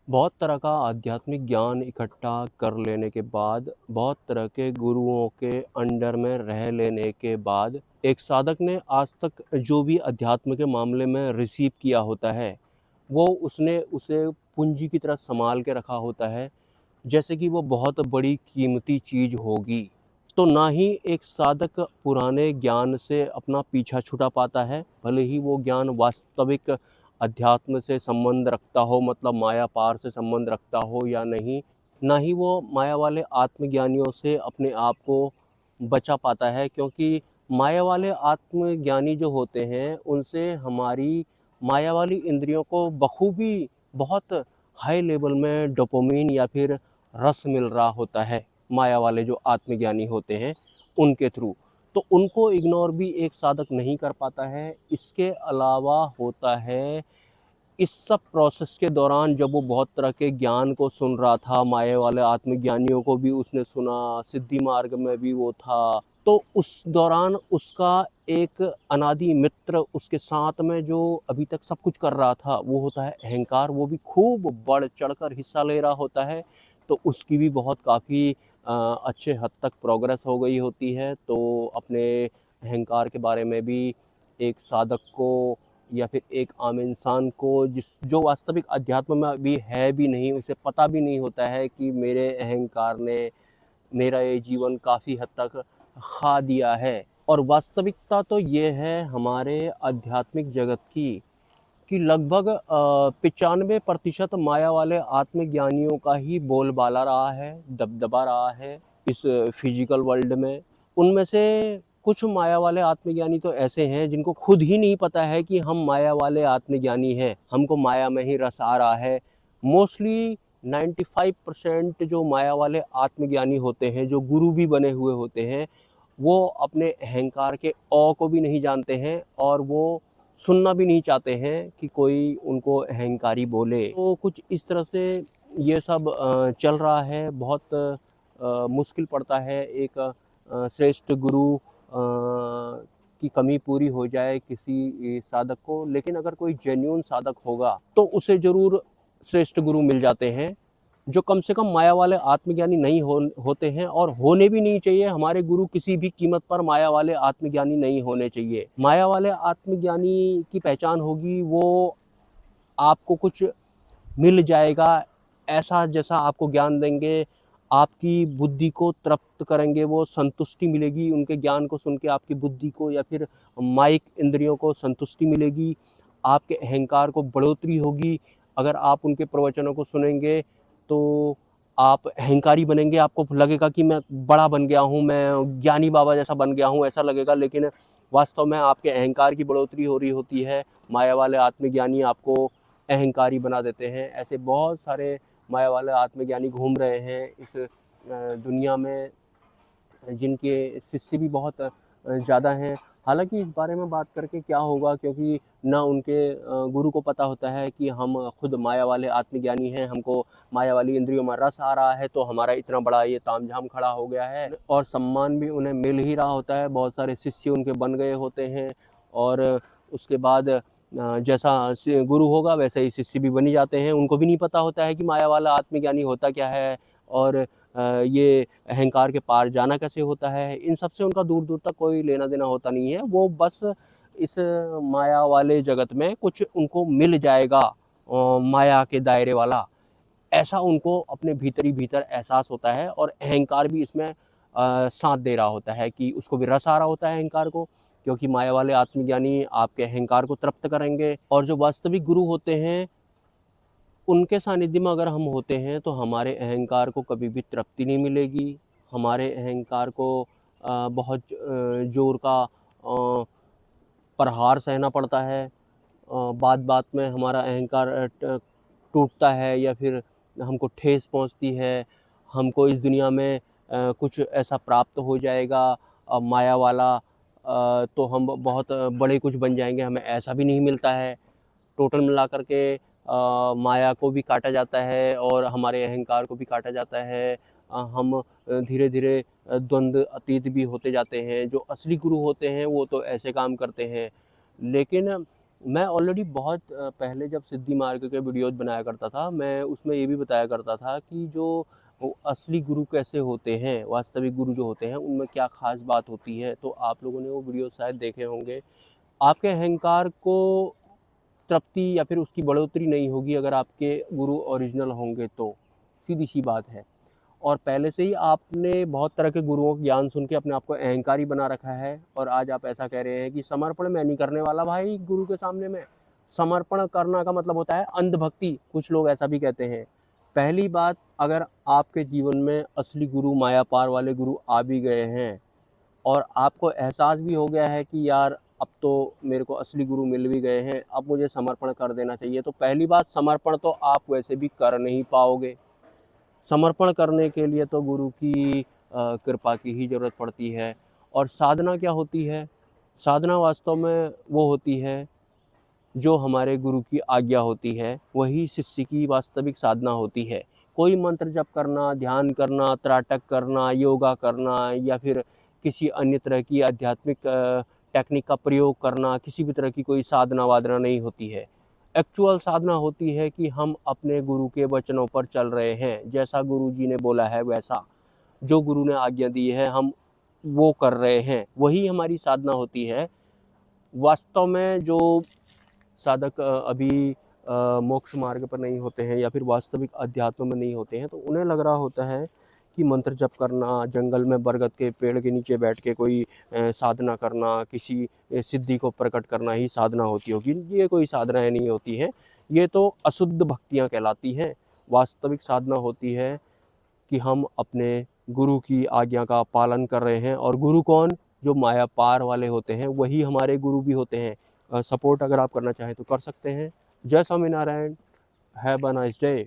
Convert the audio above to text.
बहुत तरह का आध्यात्मिक ज्ञान इकट्ठा कर लेने के बाद, बहुत तरह के गुरुओं के अंडर में रह लेने के बाद, एक साधक ने आज तक जो भी अध्यात्म के मामले में रिसीव किया होता है, वो उसने उसे पूंजी की तरह सँभाल के रखा होता है, जैसे कि वो बहुत बड़ी कीमती चीज़ होगी। तो ना ही एक साधक पुराने ज्ञान से अपना पीछा छुड़ा पाता है, भले ही वो ज्ञान वास्तविक अध्यात्म से संबंध रखता हो, मतलब माया पार से संबंध रखता हो या नहीं। ना ही वो माया वाले आत्मज्ञानियों से अपने आप को बचा पाता है, क्योंकि माया वाले आत्मज्ञानी जो होते हैं, उनसे हमारी माया वाली इंद्रियों को बखूबी बहुत हाई लेवल में डोपामाइन या फिर रस मिल रहा होता है, माया वाले जो आत्मज्ञानी होते हैं उनके थ्रू। तो उनको इग्नोर भी एक साधक नहीं कर पाता है। इसके अलावा होता है, इस सब प्रोसेस के दौरान जब वो बहुत तरह के ज्ञान को सुन रहा था, माया वाले आत्मज्ञानियों को भी उसने सुना, सिद्धि मार्ग में भी वो था, तो उस दौरान उसका एक अनादि मित्र उसके साथ में जो अभी तक सब कुछ कर रहा था, वो होता है अहंकार। वो भी खूब बढ़ चढ़कर हिस्सा ले रहा होता है, तो उसकी भी बहुत काफ़ी अच्छे हद तक प्रोग्रेस हो गई होती है। तो अपने अहंकार के बारे में भी एक साधक को या फिर एक आम इंसान को, जिस जो वास्तविक अध्यात्म में अभी है भी नहीं, उसे पता भी नहीं होता है कि मेरे अहंकार ने मेरा ये जीवन काफ़ी हद तक खा दिया है। और वास्तविकता तो ये है हमारे आध्यात्मिक जगत की, कि लगभग 95% माया वाले आत्मज्ञानियों का ही बोलबाला रहा है, दबदबा रहा है इस फिजिकल वर्ल्ड में। उनमें से कुछ माया वाले आत्मज्ञानी तो ऐसे हैं जिनको खुद ही नहीं पता है कि हम माया वाले आत्मज्ञानी हैं, हमको माया में ही रस आ रहा है। मोस्टली 95% जो माया वाले आत्मज्ञानी होते हैं, जो गुरु भी बने हुए होते हैं, वो अपने अहंकार के औ को भी नहीं जानते हैं, और वो सुनना भी नहीं चाहते हैं कि कोई उनको अहंकारी बोले। तो कुछ इस तरह से ये सब चल रहा है। बहुत मुश्किल पड़ता है एक श्रेष्ठ गुरु की कमी पूरी हो जाए किसी साधक को। लेकिन अगर कोई जेन्युइन साधक होगा तो उसे ज़रूर श्रेष्ठ गुरु मिल जाते हैं, जो कम से कम माया वाले आत्मज्ञानी नहीं होते हैं, और होने भी नहीं चाहिए। हमारे गुरु किसी भी कीमत पर माया वाले आत्मज्ञानी नहीं होने चाहिए। माया वाले आत्मज्ञानी की पहचान होगी, वो आपको कुछ मिल जाएगा ऐसा, जैसा आपको ज्ञान देंगे, आपकी बुद्धि को तृप्त करेंगे, वो संतुष्टि मिलेगी उनके ज्ञान को सुन के। आपकी बुद्धि को या फिर माइक इंद्रियों को संतुष्टि मिलेगी, आपके अहंकार को बढ़ोतरी होगी। अगर आप उनके प्रवचनों को सुनेंगे तो आप अहंकारी बनेंगे, आपको लगेगा कि मैं बड़ा बन गया हूँ, मैं ज्ञानी बाबा जैसा बन गया हूँ, ऐसा लगेगा। लेकिन वास्तव में आपके अहंकार की बढ़ोतरी हो रही होती है। माया वाले आत्मज्ञानी आपको अहंकारी बना देते हैं। ऐसे बहुत सारे माया वाले आत्मज्ञानी घूम रहे हैं इस दुनिया में, जिनके शिष्य भी बहुत ज़्यादा हैं। हालाँकि इस बारे में बात करके क्या होगा, क्योंकि ना उनके गुरु को पता होता है कि हम खुद माया वाले आत्मज्ञानी हैं, हमको माया वाली इंद्रियों में रस आ रहा है, तो हमारा इतना बड़ा ये तामझाम खड़ा हो गया है। और सम्मान भी उन्हें मिल ही रहा होता है, बहुत सारे शिष्य उनके बन गए होते हैं। और उसके बाद जैसा गुरु होगा वैसे ही शिष्य भी बनी जाते हैं। उनको भी नहीं पता होता है कि माया वाला आत्मज्ञानी होता क्या है, और ये अहंकार के पार जाना कैसे होता है। इन सब से उनका दूर दूर तक कोई लेना देना होता नहीं है। वो बस इस माया वाले जगत में कुछ उनको मिल जाएगा, माया के दायरे वाला, ऐसा उनको अपने भीतर ही भीतर एहसास होता है। और अहंकार भी इसमें साथ दे रहा होता है, कि उसको भी रस आ रहा होता है अहंकार को, क्योंकि माया वाले आत्मज्ञानी आपके अहंकार को तृप्त करेंगे। और जो वास्तविक गुरु होते हैं, उनके सानिध्य में अगर हम होते हैं तो हमारे अहंकार को कभी भी तृप्ति नहीं मिलेगी। हमारे अहंकार को बहुत ज़ोर का प्रहार सहना पड़ता है। बात-बात में हमारा अहंकार टूटता है, या फिर हमको ठेस पहुँचती है। हमको इस दुनिया में कुछ ऐसा प्राप्त हो जाएगा माया वाला, तो हम बहुत बड़े कुछ बन जाएँगे, हमें ऐसा भी नहीं मिलता है। टोटल मिला कर के माया को भी काटा जाता है और हमारे अहंकार को भी काटा जाता है। हम धीरे-धीरे द्वंद अतीत भी होते जाते हैं। जो असली गुरु होते हैं वो तो ऐसे काम करते हैं। लेकिन मैं ऑलरेडी बहुत पहले जब सिद्धि मार्ग के वीडियोज़ बनाया करता था, मैं उसमें ये भी बताया करता था कि जो वो असली गुरु कैसे होते हैं, वास्तविक गुरु जो होते हैं, उनमें क्या ख़ास बात होती है। तो आप लोगों ने वो वीडियो शायद देखे होंगे। आपके अहंकार को तृप्ति या फिर उसकी बढ़ोतरी नहीं होगी अगर आपके गुरु ओरिजिनल होंगे तो, सीधी-सी बात है। और पहले से ही आपने बहुत तरह के गुरुओं का ज्ञान सुन के अपने आप को अहंकारी बना रखा है और आज आप ऐसा कह रहे हैं कि समर्पण मैं नहीं करने वाला भाई गुरु के सामने में। समर्पण करना का मतलब होता है अंधभक्ति, कुछ लोग ऐसा भी कहते हैं। पहली बात, अगर आपके जीवन में असली गुरु, माया पार वाले गुरु आ भी गए हैं और आपको एहसास भी हो गया है कि यार अब तो मेरे को असली गुरु मिल भी गए हैं, अब मुझे समर्पण कर देना चाहिए, तो पहली बात, समर्पण तो आप वैसे भी कर नहीं पाओगे। समर्पण करने के लिए तो गुरु की कृपा की ही ज़रूरत पड़ती है। और साधना क्या होती है? साधना वास्तव में वो होती है जो हमारे गुरु की आज्ञा होती है, वही शिष्य की वास्तविक साधना होती है। कोई मंत्र जप करना, ध्यान करना, त्राटक करना, योगा करना या फिर किसी अन्य तरह की आध्यात्मिक टेक्निक का प्रयोग करना, किसी भी तरह की कोई साधना-वाधना नहीं होती है। एक्चुअल साधना होती है कि हम अपने गुरु के वचनों पर चल रहे हैं, जैसा गुरु जी ने बोला है वैसा। जो गुरु ने आज्ञा दी है हम वो कर रहे हैं, वही हमारी साधना होती है। वास्तव में जो साधक अभी मोक्ष मार्ग पर नहीं होते हैं या फिर वास्तविक अध्यात्म में नहीं होते हैं, तो उन्हें लग रहा होता है कि मंत्र जप करना, जंगल में बरगद के पेड़ के नीचे बैठ के कोई साधना करना, किसी सिद्धि को प्रकट करना ही साधना होती होगी। ये कोई साधनाएँ नहीं होती हैं, ये तो अशुद्ध भक्तियाँ कहलाती हैं। वास्तविक साधना होती है कि हम अपने गुरु की आज्ञा का पालन कर रहे हैं। और गुरु कौन? जो माया पार वाले होते हैं, वही हमारे गुरु भी होते हैं। सपोर्ट अगर आप करना चाहें तो कर सकते हैं। जय Swaminarayan, have a nice day.